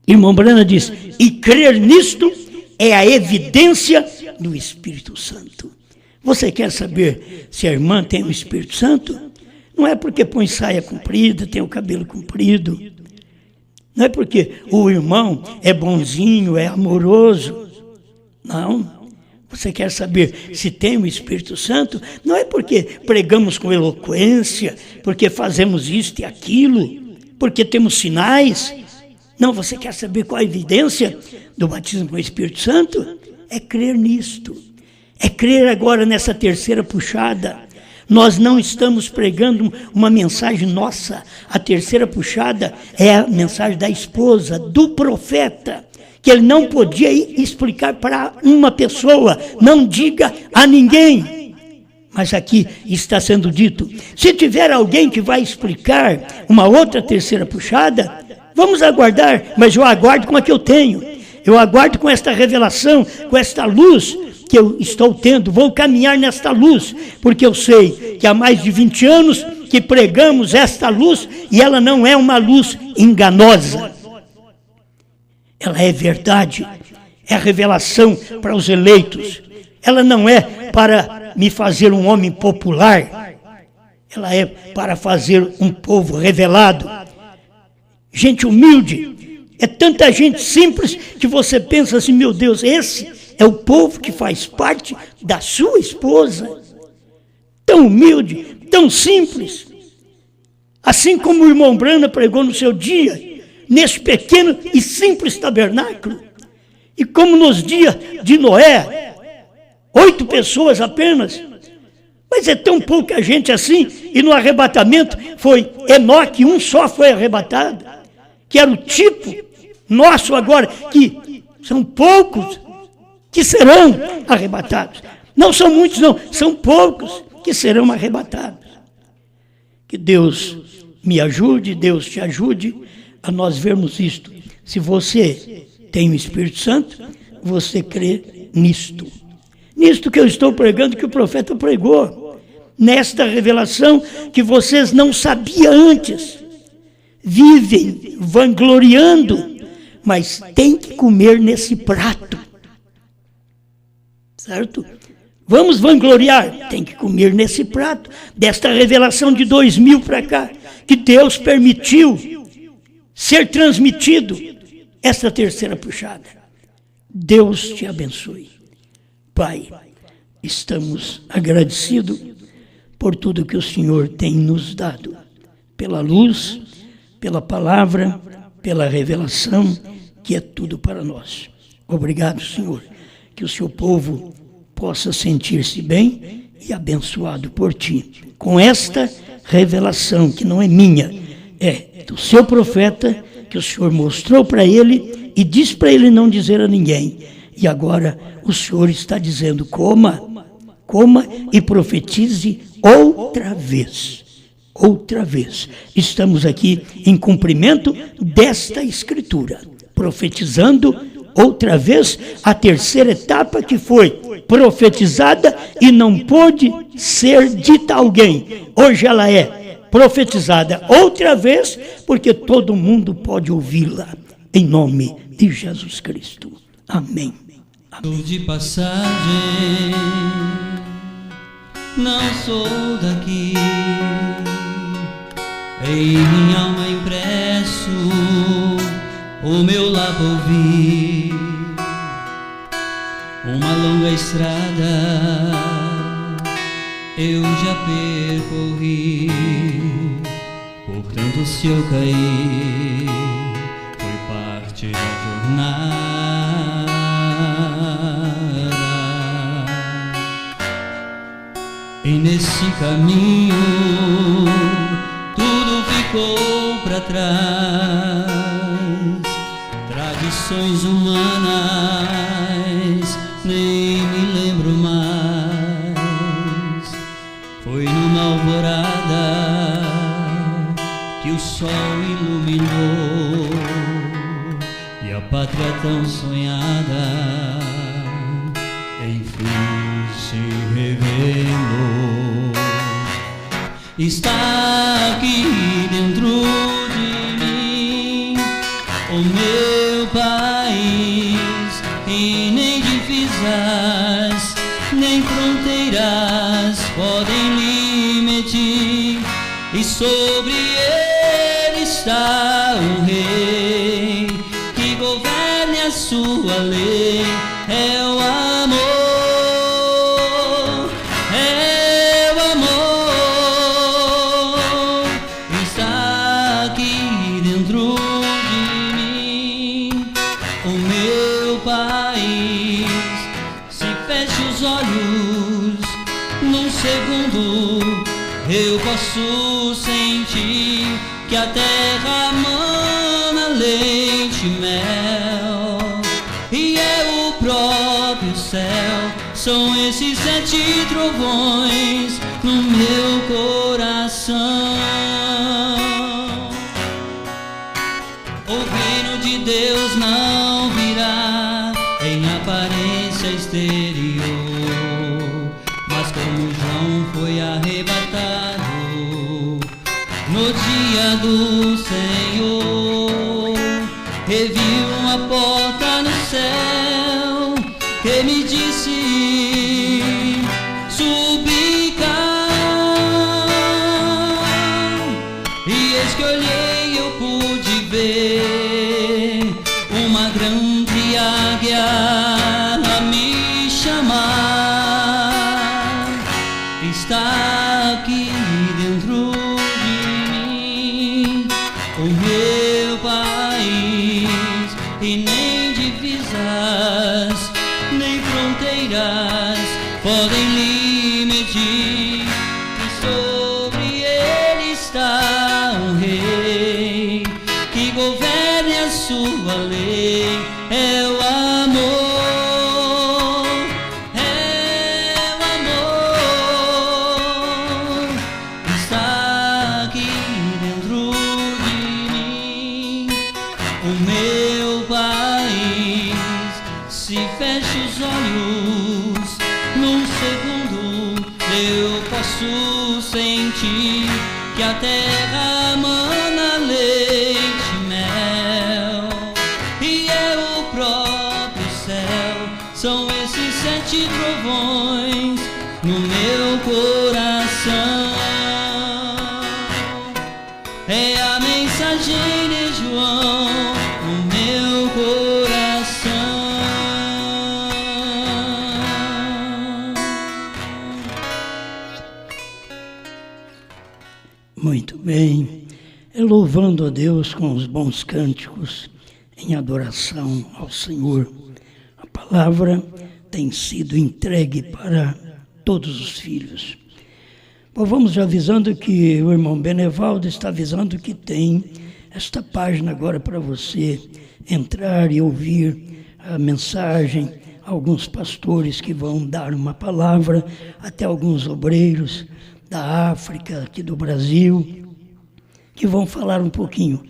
Irmão Branham diz, e crer nisto é a evidência do Espírito Santo. Você quer saber se a irmã tem o Espírito Santo? Não é porque põe saia comprida, tem o cabelo comprido. Não é porque o irmão é bonzinho, é amoroso. Não. Você quer saber se tem o Espírito Santo? Não é porque pregamos com eloquência, porque fazemos isto e aquilo, porque temos sinais. Não, você quer saber qual a evidência do batismo com o Espírito Santo? É crer nisto. É crer agora nessa terceira puxada. Nós não estamos pregando uma mensagem nossa. A terceira puxada é a mensagem da esposa, do profeta, que ele não podia explicar para uma pessoa. Não diga a ninguém. Mas aqui está sendo dito. Se tiver alguém que vai explicar uma outra terceira puxada, vamos aguardar, mas eu aguardo com a que eu tenho. Eu aguardo com esta revelação, com esta luz que eu estou tendo. Vou caminhar nesta luz, porque eu sei que há mais de 20 anos que pregamos esta luz e ela não é uma luz enganosa. Ela é verdade, é a revelação para os eleitos. Ela não é para me fazer um homem popular. Ela é para fazer um povo revelado. Gente humilde, é tanta gente simples que você pensa assim, meu Deus, esse é o povo que faz parte da sua esposa. Tão humilde, tão simples. Assim como o irmão Branham pregou no seu dia, nesse pequeno e simples tabernáculo. E como nos dias de Noé, 8 pessoas apenas. Mas é tão pouca gente assim, e no arrebatamento foi Enoque, um só foi arrebatado, que era o tipo nosso agora, que são poucos que serão arrebatados. Não são muitos, não, são poucos que serão arrebatados. Que Deus me ajude, Deus te ajude a nós vermos isto. Se você tem o Espírito Santo, você crê nisto. Nisto que eu estou pregando, que o profeta pregou. Nesta revelação que vocês não sabiam antes. Vivem vangloriando, mas tem que comer nesse prato. Certo? Vamos vangloriar, tem que comer nesse prato. Desta revelação de 2000 para cá, que Deus permitiu ser transmitido esta terceira puxada. Deus te abençoe. Pai, estamos agradecidos por tudo que o Senhor tem nos dado, pela luz, pela palavra, pela revelação, que é tudo para nós. Obrigado, Senhor, que o seu povo possa sentir-se bem e abençoado por ti. Com esta revelação, que não é minha, é do seu profeta, que o Senhor mostrou para ele e disse para ele não dizer a ninguém. E agora o Senhor está dizendo, coma e profetize outra vez. Outra vez. Estamos aqui em cumprimento desta escritura, profetizando outra vez a terceira etapa que foi profetizada e não pôde ser dita a alguém. Hoje ela é profetizada outra vez, porque todo mundo pode ouvi-la, em nome de Jesus Cristo. Amém. Estou de passagem, não sou daqui. Em minha alma impresso o meu lar ouvi. Uma longa estrada eu já percorri. Portanto, se eu cair, foi parte da jornada. E nesse caminho tudo ficou para trás. Tradições humanas nem me lembro mais. Foi numa alvorada que o sol iluminou e a pátria tão sonhada enfim se revelou. Está aqui dentro de mim o meu país, e nem divisas nem fronteiras podem lhe medir. E sobre ele está um rei que governe a sua lei. É o amor, é o amor. Está aqui dentro de mim o meu país. Se feche os olhos num segundo, eu posso sentir que a terra mana leite e mel, e é o próprio céu. São esses 7 trovões no meu coração. O reino de Deus não virá em aparência exterior, mas como João foi arrebatado no dia do Senhor, reviu uma porta no céu que me disse: subi cá. E eis que olhei, eu pude ver uma grande águia a me chamar. Está aqui dentro de mim o meu país, e nem divisas nem fronteiras podem lhe medir, e sobre ele está um rei, que governe a sua lei, é o amor. Sentir que a terra mana leite e mel, e é o próprio céu. São esses 7 trovões no meu coração. É a mensagem de João no meu coração. Muito bem, louvando a Deus com os bons cânticos em adoração ao Senhor. A palavra tem sido entregue para todos os filhos. Bom, vamos avisando que o irmão Benevaldo está avisando que tem esta página agora para você entrar e ouvir a mensagem, alguns pastores que vão dar uma palavra, até alguns obreiros da África, aqui do Brasil, que vão falar um pouquinho.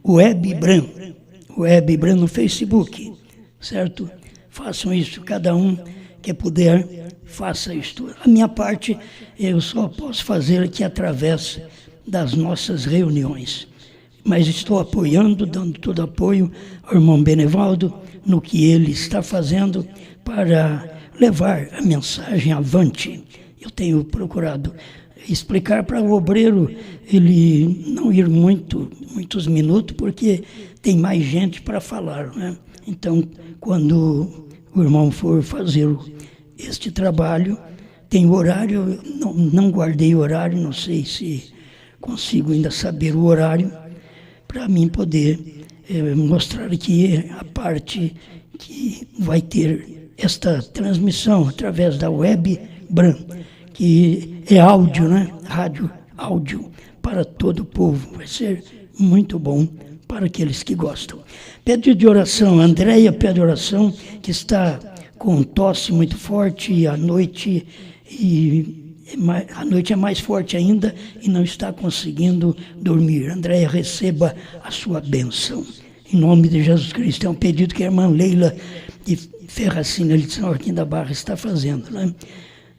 Web Bran no Facebook, certo? Façam isso, cada um que puder, faça isto. A minha parte, eu só posso fazer aqui através das nossas reuniões. Mas estou apoiando, dando todo apoio ao irmão Benevaldo no que ele está fazendo para levar a mensagem avante. Eu tenho procurado explicar para o obreiro ele não ir muitos minutos, porque tem mais gente para falar, né? Então, quando o irmão for fazer este trabalho, tem horário, não guardei horário, não sei se consigo ainda saber o horário, para mim poder mostrar aqui a parte que vai ter esta transmissão através da Web Bran, que é áudio, né? Rádio, áudio para todo o povo. Vai ser muito bom para aqueles que gostam. Pede de oração, Andréia pede oração, que está com tosse muito forte e à noite é mais forte ainda e não está conseguindo dormir. Andréia, receba a sua bênção. Em nome de Jesus Cristo. É um pedido que a irmã Leila de Ferracina, de São Joaquim da Barra, está fazendo, né?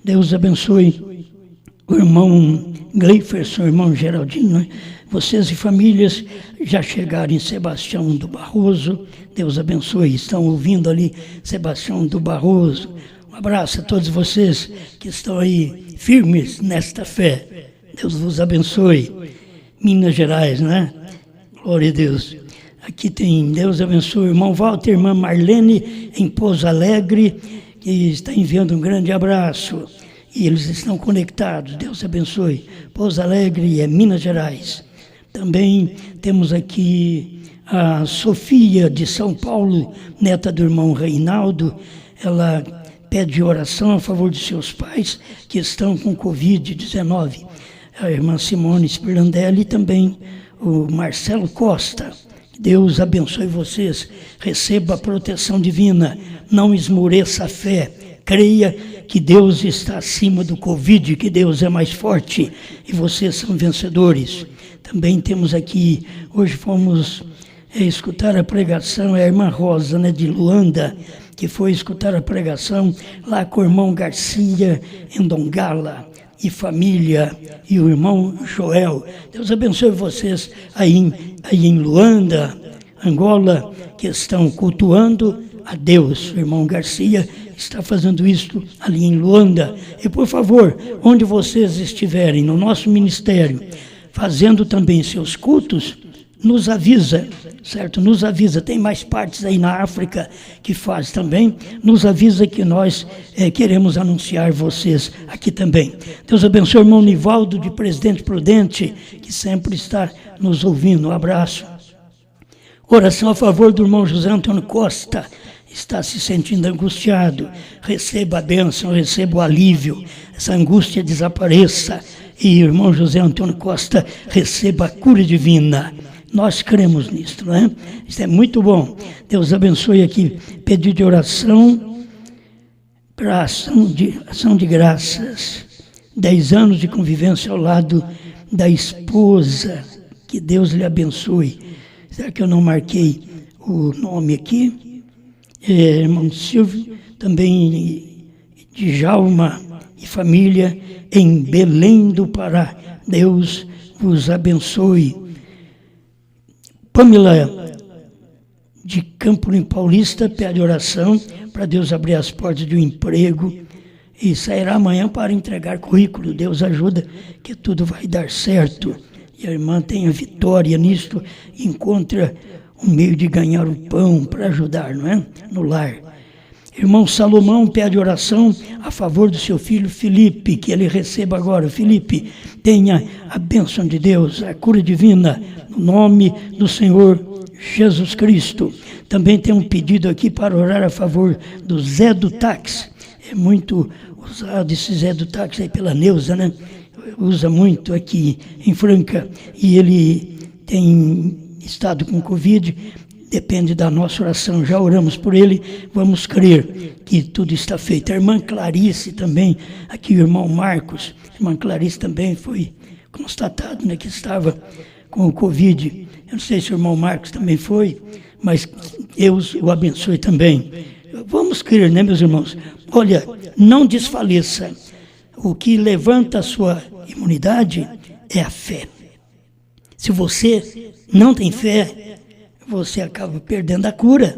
Deus abençoe o irmão Gleiferson, o irmão Geraldinho, né? Vocês e famílias já chegaram em Sebastião do Barroso. Deus abençoe. Estão ouvindo ali Sebastião do Barroso. Um abraço a todos vocês que estão aí firmes nesta fé. Deus vos abençoe. Minas Gerais, né? Glória a Deus. Aqui tem Deus abençoe o irmão Walter, irmã Marlene, em Pouso Alegre, que está enviando um grande abraço. E eles estão conectados. Deus abençoe. Pouso Alegre é Minas Gerais. Também temos aqui a Sofia de São Paulo, neta do irmão Reinaldo. Ela pede oração a favor de seus pais que estão com Covid-19. A irmã Simone Spirlandelli e também o Marcelo Costa. Deus abençoe vocês. Receba a proteção divina. Não esmoreça a fé. Creia que Deus está acima do Covid, que Deus é mais forte e vocês são vencedores. Também temos aqui, hoje fomos escutar a pregação, é a irmã Rosa, né, de Luanda, que foi escutar a pregação lá com o irmão Garcia, em Dongala, e família, e o irmão Joel. Deus abençoe vocês aí em Luanda, Angola, que estão cultuando a Deus. O irmão Garcia está fazendo isso ali em Luanda. E, por favor, onde vocês estiverem, no nosso ministério, fazendo também seus cultos, nos avisa, certo? Nos avisa. Tem mais partes aí na África que faz também. Nos avisa que nós queremos anunciar vocês aqui também. Deus abençoe o irmão Nivaldo, de Presidente Prudente, que sempre está nos ouvindo. Um abraço. Oração a favor do irmão José Antônio Costa. está se sentindo angustiado, receba a bênção, receba o alívio, essa angústia desapareça. E irmão José Antônio Costa, receba a cura divina. Nós cremos nisso, não é? Isso é muito bom. Deus abençoe aqui. Pedido de oração para ação de graças. 10 anos de convivência ao lado da esposa. Que Deus lhe abençoe. Será que eu não marquei o nome aqui? Irmão Silvio, também Djalma e família em Belém do Pará. Deus vos abençoe. Pamela de Campo Limpo Paulista pede oração para Deus abrir as portas de um emprego e sairá amanhã para entregar currículo. Deus ajuda que tudo vai dar certo. E a irmã tenha vitória nisto, encontra um meio de ganhar o pão para ajudar, não é? No lar. Irmão Salomão pede oração a favor do seu filho Felipe, que ele receba agora. Felipe, tenha a bênção de Deus, a cura divina, no nome do Senhor Jesus Cristo. Também tem um pedido aqui para orar a favor do Zé do Táxi. É muito usado esse Zé do Táxi aí pela Neuza, né? Usa muito aqui em Franca. E ele tem estado com Covid. Depende da nossa oração, já oramos por ele, vamos crer que tudo está feito. A irmã Clarice também, aqui o irmão Marcos, a irmã Clarice também foi constatado, né, que estava com o Covid. Eu não sei se o irmão Marcos também foi, mas Deus o abençoe também. Vamos crer, né, meus irmãos? Olha, não desfaleça. O que levanta a sua imunidade é a fé. Se você não tem fé, você acaba perdendo a cura,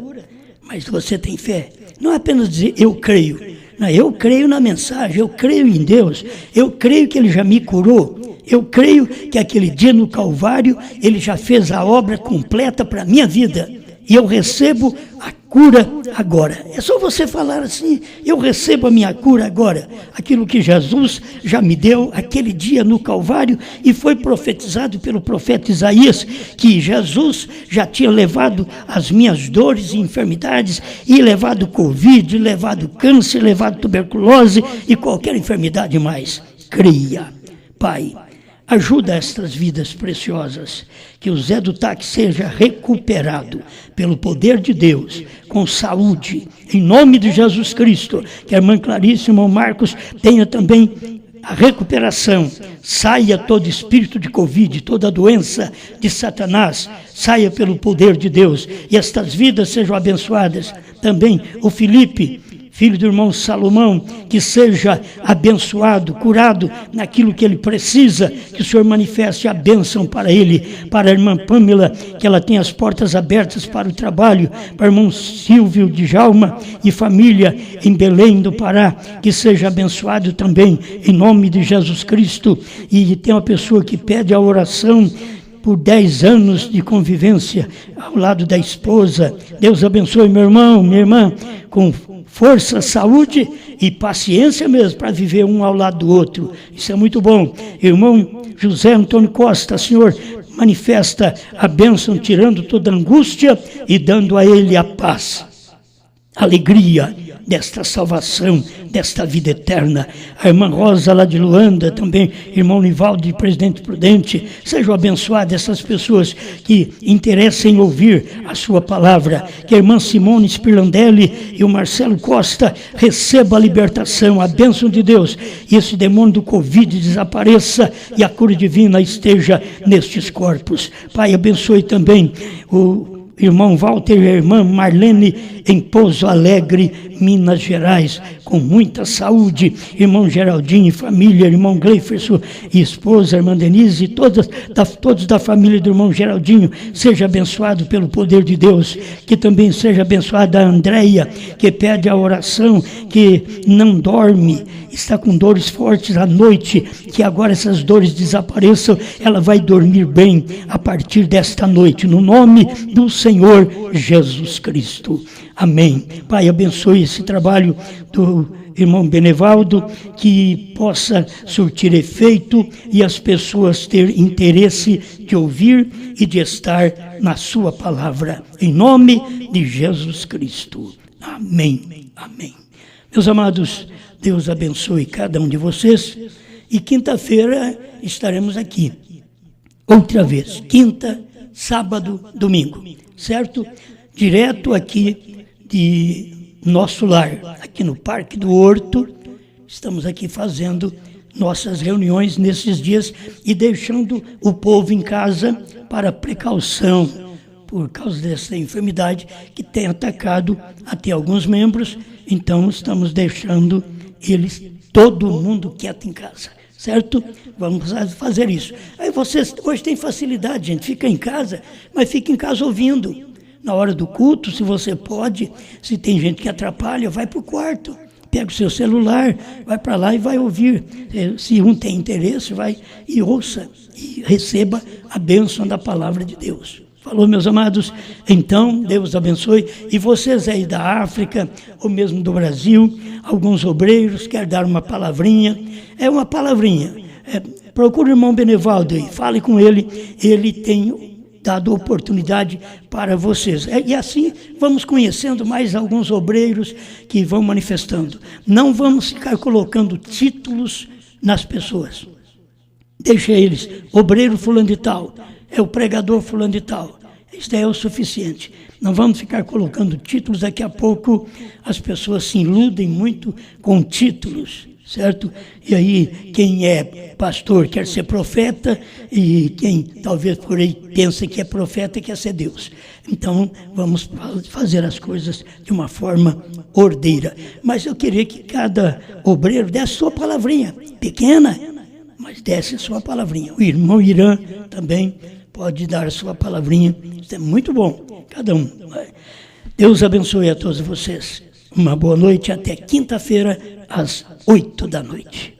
mas você tem fé. Não é apenas dizer, eu creio. Não, eu creio na mensagem, eu creio em Deus, eu creio que Ele já me curou, eu creio que aquele dia no Calvário, Ele já fez a obra completa para a minha vida, e eu recebo a cura agora. É só você falar assim, eu recebo a minha cura agora. Aquilo que Jesus já me deu aquele dia no Calvário e foi profetizado pelo profeta Isaías, que Jesus já tinha levado as minhas dores e enfermidades, e levado Covid, levado câncer, levado tuberculose e qualquer enfermidade mais. Creia, Pai. Ajuda estas vidas preciosas, que o Zé do Táxi seja recuperado pelo poder de Deus, com saúde, em nome de Jesus Cristo. Que a irmã Clarice e o irmão Marcos tenha também a recuperação. Saia todo espírito de Covid, toda doença de Satanás, saia pelo poder de Deus, e estas vidas sejam abençoadas. Também o Felipe, filho do irmão Salomão, que seja abençoado, curado naquilo que ele precisa, que o Senhor manifeste a bênção para ele, para a irmã Pamela, que ela tenha as portas abertas para o trabalho, para o irmão Silvio Djalma e família em Belém do Pará, que seja abençoado também, em nome de Jesus Cristo. E tem uma pessoa que pede a oração por 10 anos de convivência ao lado da esposa. Deus abençoe meu irmão, minha irmã, com força, saúde e paciência mesmo, para viver um ao lado do outro. Isso é muito bom. Irmão José Antônio Costa, Senhor, manifesta a bênção, tirando toda angústia e dando a ele a paz, alegria desta salvação, desta vida eterna. A irmã Rosa lá de Luanda, também irmão Nivaldo de Presidente Prudente, sejam abençoadas essas pessoas que interessem em ouvir a sua palavra. Que a irmã Simone Spirlandelli e o Marcelo Costa recebam a libertação, a bênção de Deus, e esse demônio do Covid desapareça e a cura divina esteja nestes corpos. Pai, abençoe também o irmão Walter e a irmã Marlene em Pouso Alegre, Minas Gerais, com muita saúde. Irmão Geraldinho e família, irmão Gleiferson e esposa, irmã Denise, e todos da família do irmão Geraldinho, seja abençoado pelo poder de Deus. Que também seja abençoada a Andréia, que pede a oração, que não dorme, está com dores fortes à noite, que agora essas dores desapareçam, ela vai dormir bem a partir desta noite, no nome do Senhor Jesus Cristo. Amém. Pai, abençoe esse trabalho do irmão Benevaldo, que possa surtir efeito e as pessoas ter interesse de ouvir e de estar na sua palavra. Em nome de Jesus Cristo. Amém. Amém. Meus amados, Deus abençoe cada um de vocês. E quinta-feira estaremos aqui. Outra vez. Quinta, sábado, domingo. Certo? Direto aqui de nosso lar. Aqui no Parque do Horto. Estamos aqui fazendo nossas reuniões nesses dias e deixando o povo em casa para precaução, por causa dessa enfermidade que tem atacado até alguns membros. Então, estamos deixando eles, todo mundo quieto em casa, certo? Vamos fazer isso. Aí vocês, hoje tem facilidade, gente, fica em casa, mas fica em casa ouvindo. Na hora do culto, se você pode, se tem gente que atrapalha, vai para o quarto. Pega o seu celular, vai para lá e vai ouvir. Se um tem interesse, vai e ouça e receba a bênção da palavra de Deus. Falou, meus amados? Então, Deus abençoe. E vocês aí da África, ou mesmo do Brasil, alguns obreiros, querem dar uma palavrinha. É uma palavrinha. Procure o irmão Benevaldo aí, fale com ele. Ele tem dado oportunidade para vocês. E assim vamos conhecendo mais alguns obreiros que vão manifestando. Não vamos ficar colocando títulos nas pessoas. Deixa eles, obreiro fulano de tal, é o pregador fulano de tal. Isso é o suficiente. Não vamos ficar colocando títulos, daqui a pouco as pessoas se iludem muito com títulos. Certo? E aí, quem é pastor quer ser profeta, e quem talvez por aí pensa que é profeta quer ser Deus. Então, vamos fazer as coisas de uma forma ordeira. Mas eu queria que cada obreiro desse sua palavrinha, pequena, mas desse sua palavrinha. O irmão Irã também pode dar a sua palavrinha. Isso é muito bom, cada um. Deus abençoe a todos vocês. Uma boa noite, até quinta-feira, às 8 da noite.